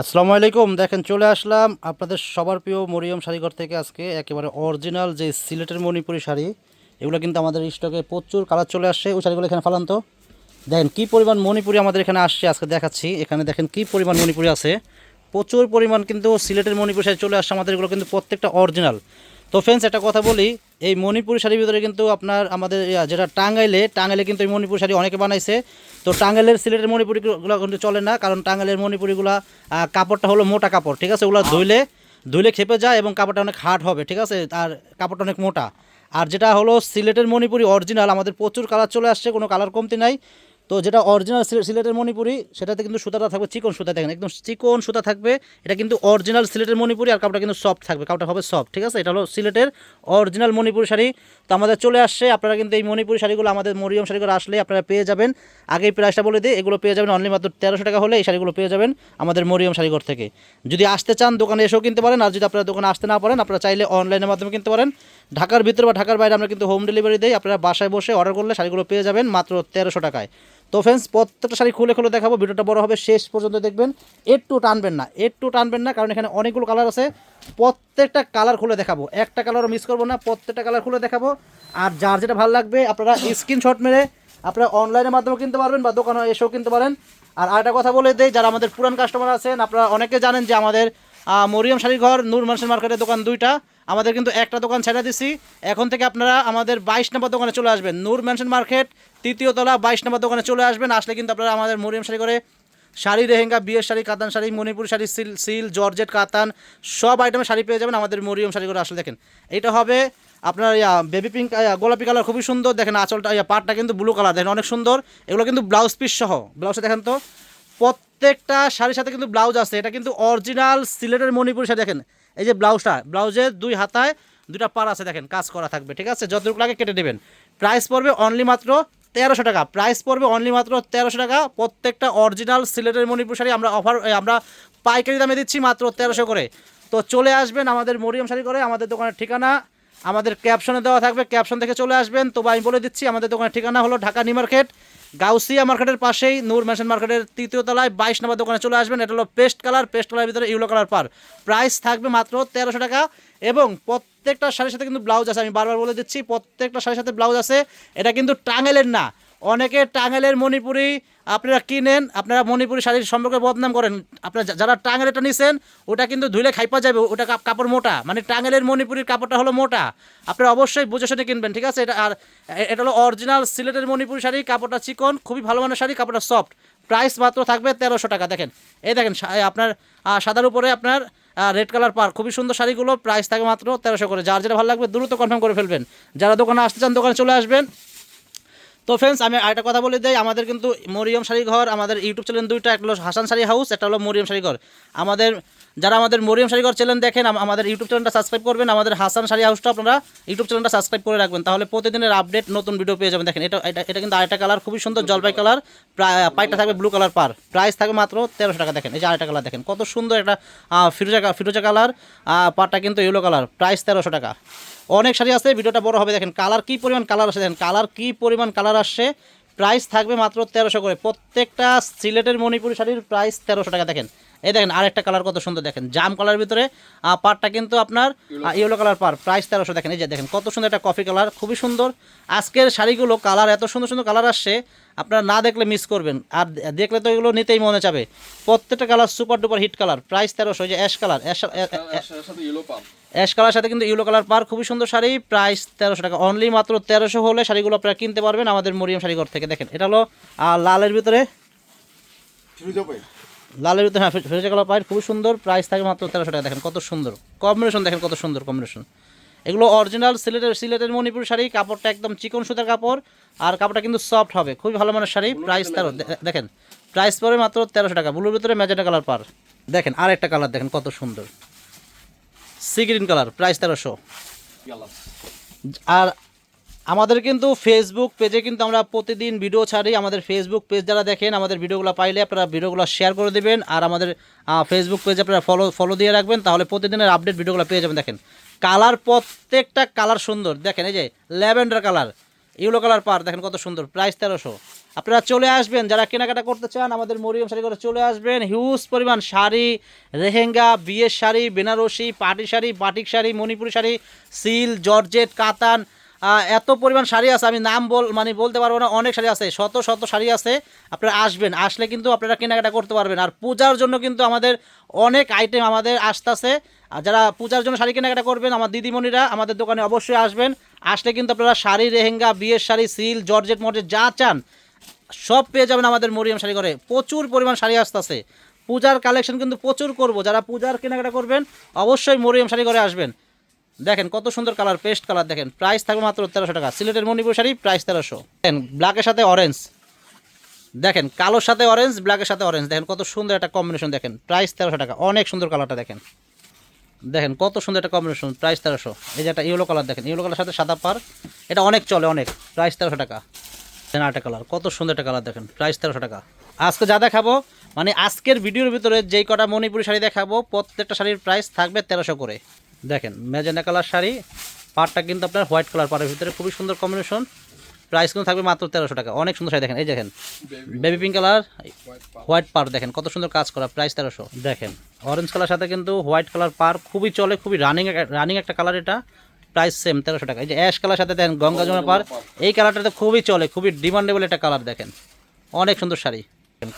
আসসালামু আলাইকুম। দেখেন চলে আসলাম আপনাদের সবার প্রিয় মরিয়ম শাড়িঘর থেকে। আজকে একেবারে অরিজিনাল যে সিলেটের মণিপুরি শাড়ি, এগুলো কিন্তু আমাদের স্টকে প্রচুর কালার চলে আসছে। ওই শাড়িগুলো এখানে ফালান তো। দেখেন কী পরিমাণ মণিপুরি আমাদের এখানে আসছে, আজকে দেখাচ্ছি। এখানে দেখেন কী পরিমাণ মণিপুরি আছে, প্রচুর পরিমাণ কিন্তু সিলেটের মণিপুরি শাড়ি চলে আসছে আমাদের। এগুলো কিন্তু প্রত্যেকটা অরিজিনাল। তো ফ্রেন্ডস, একটা কথা বলি, এই মণিপুরি শাড়ির ভিতরে কিন্তু আপনার আমাদের যেটা টাঙ্গাইলে কিন্তু এই মণিপুরি শাড়ি অনেকে বানাইছে। তো টাঙ্গাইলের সিলেটের মণিপুরিগুলো কিন্তু চলে না, কারণ টাঙ্গাইলের মণিপুরিগুলা কাপড়টা হলো মোটা কাপড়, ঠিক আছে। ওগুলো ধুইলে ধুইলে খেপে যায় এবং কাপড়টা অনেক হার্ড হবে, ঠিক আছে, আর কাপড়টা অনেক মোটা। আর যেটা হলো সিলেটের মণিপুরি অরিজিনাল, আমাদের প্রচুর কালার চলে আসছে, কোনো কালার কমতি নাই। তো যেটা অরিজিনাল সিলেটের মণিপুরি, সেটাতে কিন্তু সুতাটা থাকবে চিকন সুতা, দেখেন একদম চিকন সুতা থাকবে। এটা কিন্তু অরিজিনাল সিলেটের মণিপুরি, আর কাপড়টা কিন্তু সফট থাকবে, কাপড়টা হবে সফট, ঠিক আছে। এটা হলো সিলেটের অরিজিনাল মণিপুরি শাড়ি। তো আমাদের চলে আসছে। আপনারা কিন্তু এই মণিপুরি শাড়িগুলো আমাদের মরিয়ম শাড়িঘর আসলে আপনারা পেয়ে যাবেন। আগেই প্রাইসটা বলে দিই, এগুলো পেয়ে যাবেন অনলি মাত্র 1300 টাকা হলে এই শাড়িগুলো পেয়ে যাবেন আমাদের মরিয়ম শাড়িঘর থেকে। যদি আসতে চান দোকানে এসেও কিনতে পারেন, আর যদি আপনারা দোকানে আসতে না পারেন, আপনারা চাইলে অনলাইনের মাধ্যমে কিনতে পারেন। ঢাকার ভিতরে বা ঢাকার বাইরে আমরা কিন্তু হোম ডেলিভারি দিই। আপনারা বাসায় বসে অর্ডার করলে শাড়িগুলো পেয়ে যাবেন মাত্র 1300 টাকায়। তো ফ্রেন্ডস, প্রত্যেকটা শাড়ি খুলে খুলে দেখাবো, ভিডিওটা বড় হবে, শেষ পর্যন্ত দেখবেন। একটু টানবেন না, কারণ এখানে অনেকগুলো কালার আছে। প্রত্যেকটা কালার খুলে দেখাবো, একটা কালারও মিস করবো না, প্রত্যেকটা কালার খুলে দেখাবো। আর যার যেটা ভালো লাগবে আপনারা স্ক্রিনশট মেরে আপনারা অনলাইনের মাধ্যমে কিনতে পারবেন বা দোকানে এসেও কিনতে পারেন। আর আরেকটা কথা বলে দেই, যারা আমাদের পুরান কাস্টমার আছেন, আপনারা অনেকে জানেন যে আমাদের মরিয়ম শাড়ির ঘর নূর ম্যানশন মার্কেটের দোকান দুইটা। আমাদের কিন্তু একটা দোকান ছেড়ে দিছি। এখন থেকে আপনারা আমাদের 22 নম্বর দোকানে চলে আসবেন, নূর ম্যানশন মার্কেট 3য় তলা 22 নম্বর দোকানে চলে আসবেন। আসলে কিন্তু আপনারা আমাদের মরিয়ম শাড়ি করে শাড়ি, লেহেঙ্গা, বিয়ের শাড়ি, কাতান শাড়ি, মণিপুরি শাড়ি, সিল জর্জেট, কাতান সব আইটেমের শাড়ি পেয়ে যাবেন আমাদের মরিয়ম শাড়ি করে আসলে। দেখেন এটা হবে আপনার বেবি পিঙ্ক, গোলাপি কালার, খুবই সুন্দর। দেখেন আঁচলটা, পাটটা কিন্তু ব্লু কালার, দেখেন অনেক সুন্দর। এগুলো কিন্তু ব্লাউজ পিস সহ, ব্লাউজটা দেখেন তো। প্রত্যেকটা শাড়ির সাথে কিন্তু ব্লাউজ আছে। এটা কিন্তু অরিজিনাল সিলেটের মণিপুরি শাড়ি। দেখেন এই যে ব্লাউজটা, ব্লাউজের দুই হাতায় দুটা পার আছে, দেখেন কাজ করা থাকবে, ঠিক আছে। যতটুকু লাগে কেটে দেবেন। প্রাইস পড়বে অনলি মাত্র 1300 টাকা। প্রাইস পড়বে অনলি মাত্র 1300 টাকা। প্রত্যেকটা অরিজিনাল সিলেটের মণিপুর শাড়ি আমরা পাইকারি দামে দিচ্ছি মাত্র 1300 করে। তো চলে আসবেন আমাদের মরিয়ম শাড়ি করে। আমাদের দোকানের ঠিকানা আমাদের ক্যাপশনে দেওয়া থাকবে, ক্যাপশন থেকে চলে আসবেন। তো আমি বলে দিচ্ছি, আমাদের দোকানের ঠিকানা হলো ঢাকা নিউ মার্কেট, গাউসিয়া মার্কেটের পাশেই নূর ম্যানশন মার্কেটের 3য় তলায় 22 নম্বর দোকানে চলে আসবেন। এটা হলো পেস্ট কালার ভিতরে ইউলো কালার পার। প্রাইস থাকবে মাত্র 1300 টাকা। এবং প্রত্যেকটা শাড়ির সাথে কিন্তু ব্লাউজ আছে, আমি বারবার বলে দিচ্ছি, প্রত্যেকটা শাড়ির সাথে ব্লাউজ আছে। এটা কিন্তু টাঙ্গাইলের না। অনেকে টাঙ্গাইলের মণিপুরি আপনারা কিনেন, আপনারা মণিপুরি শাড়ির সম্পর্কে বদনাম করেন। আপনারা যারা টাঙ্গাইলেরটা নিছেন, ওটা কিন্তু ধুলে খাইপা যাবে, ওটা কাপড় মোটা, মানে টাঙ্গাইলের মণিপুরির কাপড়টা হলো মোটা। আপনারা অবশ্যই বুঝে শুনে কিনবেন, ঠিক আছে। আর এটা হলো অরিজিনাল সিলেটের মণিপুরি শাড়ি, কাপড়টা চিকন, খুবই ভালো মানের শাড়ি, কাপড়টা সফট। প্রাইস মাত্র থাকবে 1300 টাকা। দেখেন এই দেখেন আপনার সাদার উপরে আপনার রেড কালার পার, খুবই সুন্দর শাড়িগুলো। প্রাইস থাকে মাত্র 1300 করে। যার যেটা ভালো লাগবে দ্রুত কনফার্ম করে ফেলবেন। যারা দোকানে আসতে চান দোকানে চলে আসবেন। তো ফ্রেন্ডস, আমি আরেকটা কথা বলে দিই, আমাদের কিন্তু মরিয়ম শাড়ি ঘর, আমাদের ইউটিউব চ্যানেল দুইটা, একটা হলো হাসান শাড়ি হাউস, একটা হলো মরিয়ম শাড়ি ঘর। আমাদের যারা আমাদের মরিয়ম শাড়ি ঘর চ্যানেল দেখেন, আমাদের ইউটিউব চ্যানেলটা সাবস্ক্রাইব করবেন। আমাদের হাসান শাড়ি হাউসটা আপনারা ইউটিউব চ্যানেলটা সাবস্ক্রাইব করে রাখবেন, তাহলে প্রতিদিনের আপডেট নতুন ভিডিও পেয়ে যাবেন। দেখেন এটা এটা এটা কিন্তু আরেকটা কালার, খুবই সুন্দর জলপাই কালার, পাইটা থাকবে ব্লু কালার পার। প্রাইস থাকবে মাত্র 1300 টাকা। দেখেন এই যে আরেকটা কালার, দেখেন কত সুন্দর একটা ফিরোজা কালার, পাটটা কিন্তু ইয়েলো কালার। প্রাইস 1300 টাকা। অনেক শাড়ি আছে, ভিডিওটা বড় হবে। দেখেন কালার কী পরিমাণ কালার আসে, দেখেন কালার কী পরিমাণ কালার আসছে। প্রাইস থাকবে মাত্র 1300 করে। প্রত্যেকটা সিলেটের মণিপুরি শাড়ির প্রাইস 1300 টাকা। দেখেন এই দেখেন আরেকটা কালার কত সুন্দর, দেখেন জাম কালার ভিতরে, পারটা কিন্তু আপনার ইয়েলো কালার পার। প্রাইস 1300। দেখেন এই যে দেখেন কত সুন্দর একটা কফি কালার, খুবই সুন্দর। আজকের শাড়িগুলো কালার এত সুন্দর সুন্দর কালার আসছে, আপনারা না দেখলে মিস করবেন, আর দেখলে তো এগুলো নিতেই মনে চাবে। প্রত্যেকটা colour super duper hit colour. Price 1300। এই যে অ্যাশ কালার, অ্যাশ কালার সাথে কিন্তু ইয়েলো কালার পার, খুবই সুন্দর শাড়ি। প্রাইস 1300 টাকা। অনলি মাত্র 1300 হলে শাড়িগুলো আপনারা কিনতে পারবেন আমাদের মরিয়ম শাড়িঘর থেকে। দেখেন এটা হলো লালের ভিতরে, হ্যাঁ ফিরোজা কালার পাই, খুবই সুন্দর। প্রাইস থাকে মাত্র 1300 টাকা। দেখেন কত সুন্দর কম্বিনেশন, দেখেন কত সুন্দর কম্বিনেশন। এগুলো অরিজিনাল সিলেটের মণিপুর শাড়ি, কাপড়টা একদম চিকন সুতার কাপড়, আর কাপড়টা কিন্তু সফট হবে, খুবই ভালো মানের শাড়ি। প্রাইস 1300। দেখেন প্রাইস পড়ে মাত্র 1300 টাকা। ব্লুর ভিতরে ম্যাজেন্টা কালার পার। দেখেন আর একটা কালার, দেখেন কত সুন্দর সি গ্রিন কালার। প্রাইস 1300। আর আমাদের কিন্তু ফেসবুক পেজে কিন্তু আমরা প্রতিদিন ভিডিও ছাড়ি। আমাদের ফেসবুক পেজ যারা দেখেন, আমাদের ভিডিওগুলো পাইলে আপনারা ভিডিওগুলো শেয়ার করে দেবেন, আর আমাদের ফেসবুক পেজে আপনারা ফলো দিয়ে রাখবেন, তাহলে প্রতিদিনের আপডেট ভিডিওগুলো পেয়ে যাবেন। দেখেন কালার, প্রত্যেকটা কালার সুন্দর। দেখেন এই যে ল্যাভেন্ডার কালার, ইয়েলো কালার পার দেখেন কত সুন্দর, প্রাইস 1300। আপনারা চলে আসবেন যারা কেনাকাটা করতে চান আমাদের মরিয়ম শাড়ি করে চলে আসবেন। হিউজ পরিমাণ শাড়ি, লেহেঙ্গা, বিয়ের শাড়ি, বেনারসি, পাটি sari, batik sari, Manipuri sari, seal, georgette, কাতান, এত পরিমাণ শাড়ি আছে আমি নাম বলতে পারবো না, অনেক শাড়ি আছে, শত শত শাড়ি আছে। আপনারা আসবেন, আসলে কিন্তু আপনারা কেনাকাটা করতে পারবেন। আর পূজার জন্য কিন্তু আমাদের অনেক আইটেম আমাদের আসতেছে। আর যারা পূজার জন্য শাড়ি কেনাকাটা করবেন আমার দিদিমণিরা আমাদের দোকানে অবশ্যই আসবেন। আসলে কিন্তু আপনারা শাড়ি, লেহেঙ্গা, বিয়ের শাড়ি, সিল, জর্জেট মর্জেট যা চান সব পেয়ে যাবেন আমাদের মরিয়ম শাড়ি ঘরে। প্রচুর পরিমাণ শাড়ি আসতেছে, পূজার কালেকশন কিন্তু প্রচুর করব। যারা পূজার কেনাকাটা করবেন অবশ্যই মরিয়ম শাড়ি ঘরে আসবেন। দেখেন কত সুন্দর কালার, পেস্ট কালার দেখেন, প্রাইস থাকবে মাত্র 1300 টাকা। সিলেটের মণিপুর শাড়ি প্রাইস 1300। দেখেন ব্ল্যাকের সাথে অরেঞ্জ, দেখেন কালোর সাথে অরেঞ্জ, ব্ল্যাকের সাথে অরেঞ্জ, দেখেন কত সুন্দর একটা কম্বিনেশন, দেখেন প্রাইস 1300 টাকা। অনেক সুন্দর কালারটা দেখেন, দেখেন কত সুন্দর একটা কম্বিনেশন, প্রাইস 1300। এই যে একটা ইয়েলো কালার দেখেন, ইয়েলো কালার সাথে সাদা পার, এটা অনেক চলে অনেক, প্রাইস 1300 টাকা। দেখেন আরেকটা কালার, কত সুন্দর একটা কালার দেখেন, প্রাইস 1300 টাকা। আজকে যা দেখাবো মানে আজকের ভিডিওর ভিতরে যেই কটা মণিপুরি শাড়ি দেখাবো প্রত্যেকটা শাড়ির প্রাইস থাকবে 1300 করে। দেখেন ম্যাজেন্ডা কালার শাড়ি, পাড়টা কিন্তু আপনার হোয়াইট কালার পাড়ের ভিতরে, খুবই সুন্দর কম্বিনেশন, প্রাইস কিন্তু থাকবে মাত্র 1300 টাকা। অনেক সুন্দর শাড়ি দেখেন, এই দেখেন বেবি পিঙ্ক কালার, হোয়াইট পাড় দেখেন কত সুন্দর কাজ করা, প্রাইস 1300। দেখেন অরেঞ্জ কালার সাথে কিন্তু হোয়াইট কালার পাড়, খুবই চলে, খুবই রানিং একটা কালার, এটা প্রাইস সেম 1300 টাকা। এই যে অ্যাশ কালার সাথে দেখেন গঙ্গা যমুনা পাড়, এই কালারটা খুবই চলে, খুবই ডিমান্ডেবল একটা কালার, দেখেন অনেক সুন্দর শাড়ি।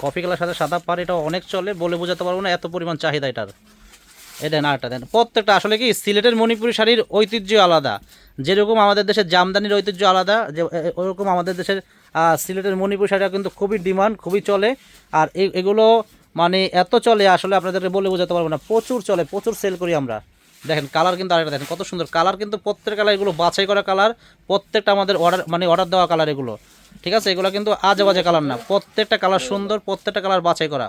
কফি কালার সাথে সাদা পাড়, এটা অনেক চলে, বলে বোঝাতে পারবো না, এত পরিমাণ চাহিদা এটার। এই দেন আরেকটা দেন, প্রত্যেকটা আসলে কি সিলেটের মণিপুরি শাড়ির ঐতিহ্য আলাদা, যেরকম আমাদের দেশের জামদানির ঐতিহ্য আলাদা, যে ওরকম আমাদের দেশের সিলেটের মণিপুরি শাড়িটা কিন্তু খুবই ডিমান্ড, খুবই চলে। আর এগুলো মানে এত চলে আসলে আপনাদেরকে বলে বোঝাতে পারবো না, প্রচুর চলে, প্রচুর সেল করি আমরা। দেখেন কালার কিন্তু আরেকটা দেখেন কত সুন্দর কালার, কিন্তু প্রত্যেক কালার এগুলো বাছাই করা কালার, প্রত্যেকটা আমাদের অর্ডার দেওয়া কালার এগুলো, ঠিক আছে? এগুলো কিন্তু আজে বাজে কালার না, প্রত্যেকটা কালার সুন্দর, প্রত্যেকটা কালার বাছাই করা,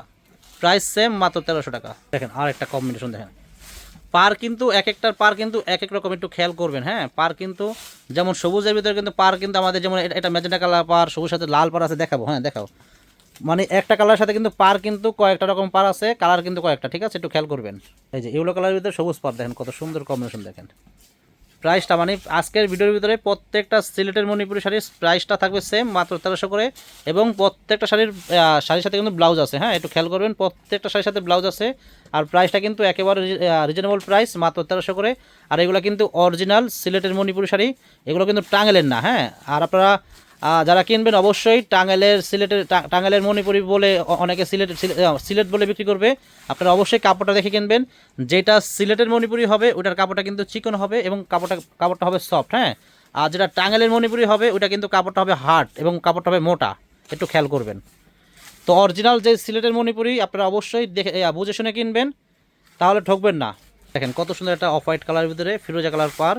প্রাইস সেম মাত্র 1300 টাকা। দেখেন আর একটা কম্বিনেশন দেখেন, পার কিন্তু এক একটার পার কিন্তু এক এক রকম, একটু খেয়াল করবেন। হ্যাঁ পার কিন্তু যেমন সবুজের ভিতরে কিন্তু পার কিন্তু আমাদের যেমন এটা ম্যাজেন্টা কালার পার, সবুজ সাথে লাল পার আছে, দেখাবো হ্যাঁ দেখাও, মানে একটা কালারের সাথে কিন্তু পার কিন্তু কয়েকটা রকম পার আছে, কালার কিন্তু কয়েকটা, ঠিক আছে? একটু খেয়াল করবেন। এই যে ইয়েলো কালারের ভিতরে সবুজ পার দেখেন কত সুন্দর কম্বিনেশন, দেখেন প্রাইসটা মানে আজকের ভিডিওর ভিতরে প্রত্যেকটা সিলেটের মণিপুরি শাড়ির প্রাইসটা থাকবে সেম মাত্র 1300 করে, এবং প্রত্যেকটা শাড়ির সাথে কিন্তু ব্লাউজ আছে। হ্যাঁ একটু খেয়াল করবেন, প্রত্যেকটা শাড়ির সাথে ব্লাউজ আছে, আর প্রাইসটা কিন্তু একেবারে রিজনেবল প্রাইস মাত্র 1300 করে। আর এগুলো কিন্তু অরিজিনাল সিলেটের মণিপুরি শাড়ি, এগুলো কিন্তু টাঙ্গেলের না। হ্যাঁ আর আপনারা যারা কিনবেন অবশ্যই টাঙ্গাইলের মণিপুরি বলে অনেকে সিলেট বলে বিক্রি করবে, আপনারা অবশ্যই কাপড়টা দেখে কিনবেন। যেটা সিলেটের মণিপুরি হবে ওটার কাপড়টা কিন্তু চিকন হবে এবং কাপড়টা হবে সফট। হ্যাঁ আর যেটা টাঙ্গাইলের মণিপুরি হবে ওটা কিন্তু কাপড়টা হবে হার্ড এবং কাপড়টা হবে মোটা, একটু খেয়াল করবেন। তো অরিজিনাল যে সিলেটের মণিপুরি আপনারা অবশ্যই দেখে বুঝে শুনে কিনবেন, তাহলে ঠকবেন না। দেখেন কত সুন্দর একটা অফ হোয়াইট কালারের ভিতরে ফিরোজা কালার পার,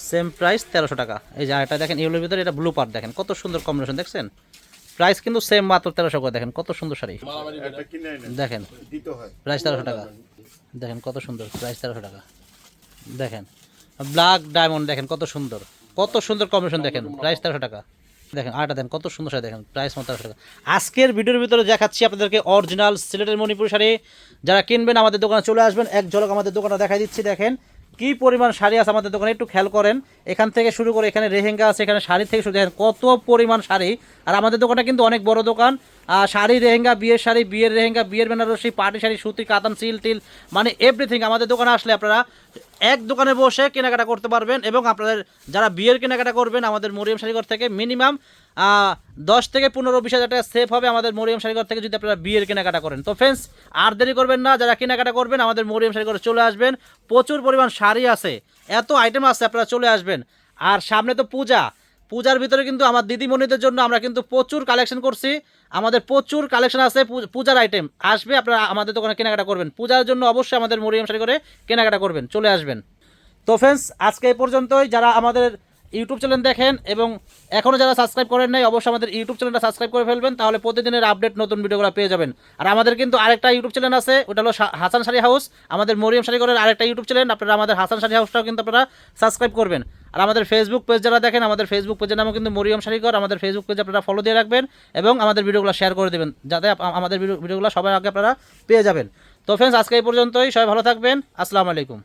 সেম প্রাইস 1300 টাকা। এই যে এটা দেখেন ইয়েলোর ভিতরে এটা ব্লু পার্ট, দেখেন কত সুন্দর কম্বিনেশন, দেখছেন প্রাইস কিন্তু সেম মাত্র 1300 করে। দেখেন কত সুন্দর শাড়ি, দেখেন প্রাইস 1300 টাকা, দেখেন কত সুন্দর, প্রাইস 1300 টাকা। দেখেন ব্ল্যাক ডায়মন্ড, দেখেন কত সুন্দর, কত সুন্দর কম্বিনেশন, দেখেন প্রাইস 1300 টাকা। দেখেন আরেকটা দেখেন কত সুন্দর শাড়ি, দেখেন প্রাইস মাত্র 1300 টাকা। আজকের ভিডিওর ভিতরে দেখাচ্ছি আপনাদেরকে অরিজিনাল সিলেটের মণিপুরি শাড়ি। যারা কিনবেন আমাদের দোকানে চলে আসবেন, এক ঝলক আমাদের দোকানটা দেখাই দিচ্ছি। দেখেন কি পরিমাণ শাড়ি আছে আমাদের দোকানে, একটু খেয়াল করেন। এখান থেকে শুরু করে এখানে লেহেঙ্গা আছে, এখানে শাড়ি থেকে শুরু, দেখেন কত পরিমাণ শাড়ি। আর আমাদের দোকানটা কিন্তু অনেক বড় দোকান, শাড়ি, লেহেঙ্গা, বিয়ের শাড়ি, বিয়ের লেহেঙ্গা, বিয়ের বেনারসি, পাটি শাড়ি, সুতি, কাতান, সিল টিল, মানে এভরিথিং আমাদের দোকানে আসলে আপনারা এক দোকানে বসে কেনাকাটা করতে পারবেন। এবং আপনাদের যারা বিয়ের কেনাকাটা করবেন আমাদের মরিয়ম শাড়িঘর থেকে মিনিমাম 10 থেকে 15-20 হাজার টাকা সেভ হবে আমাদের মরিয়ম শাড়িঘর থেকে, যদি আপনারা বিয়ের কেনাকাটা করেন। তো ফ্রেন্ডস আর দেরি করবেন না, যারা কেনাকাটা করবেন আমাদের মরিয়ম শাড়িঘরে চলে আসবেন, প্রচুর পরিমাণ শাড়ি আছে, এত আইটেম আছে, আপনারা চলে আসবেন। আর সামনে তো পূজার ভিতরে কিন্তু আমার দিদিমণিদের জন্য আমরা কিন্তু প্রচুর কালেকশন করছি, আমাদের প্রচুর কালেকশন আছে, পূজার আইটেম আসবে, আপনারা আমাদের দোকানে কেনাকাটা করবেন। পূজার জন্য অবশ্যই আমাদের মরিয়ম শাড়ি করে কেনাকাটা করবেন, চলে আসবেন। তো ফ্রেন্ডস আজকে এই পর্যন্তই। যারা আমাদের ইউটিউব চ্যানেল দেখেন এবং এখনও যারা সাবস্ক্রাইব করেন নাই অবশ্যই আমাদের ইউটিউব চ্যানেলটা সাবস্ক্রাইব করে ফেলবেন, তাহলে প্রতিদিনের আপডেট নতুন ভিডিওগুলো পেয়ে যাবেন। আর আমাদের কিন্তু আরেকটা ইউটিউব চ্যানেল আছে, ওটা হলো হাসান শাড়ি হাউস, আমাদের মরিয়ম শাড়ি ঘরের আরেকটা ইউটিউব চ্যানেল, আপনারা আমাদের হাসান শাড়ি হাউসটাও কিন্তু আপনারা সাবস্ক্রাইব করবেন। আর আমাদের ফেসবুক পেজ যারা দেখেন, আমাদের ফেসবুক পেজের নামও কিন্তু মরিয়ম শাড়ি ঘর, আমাদের ফেসবুক পেজে আপনারা ফলো দিয়ে রাখবেন এবং আমাদের ভিডিওগুলো শেয়ার করে দেবেন, যাতে আমাদের ভিডিওগুলো সবার আগে আপনারা পেয়ে যাবেন। তো ফ্রেন্ডস আজকে এই পর্যন্তই, সবাই ভালো থাকবেন, আসসালামু আলাইকুম।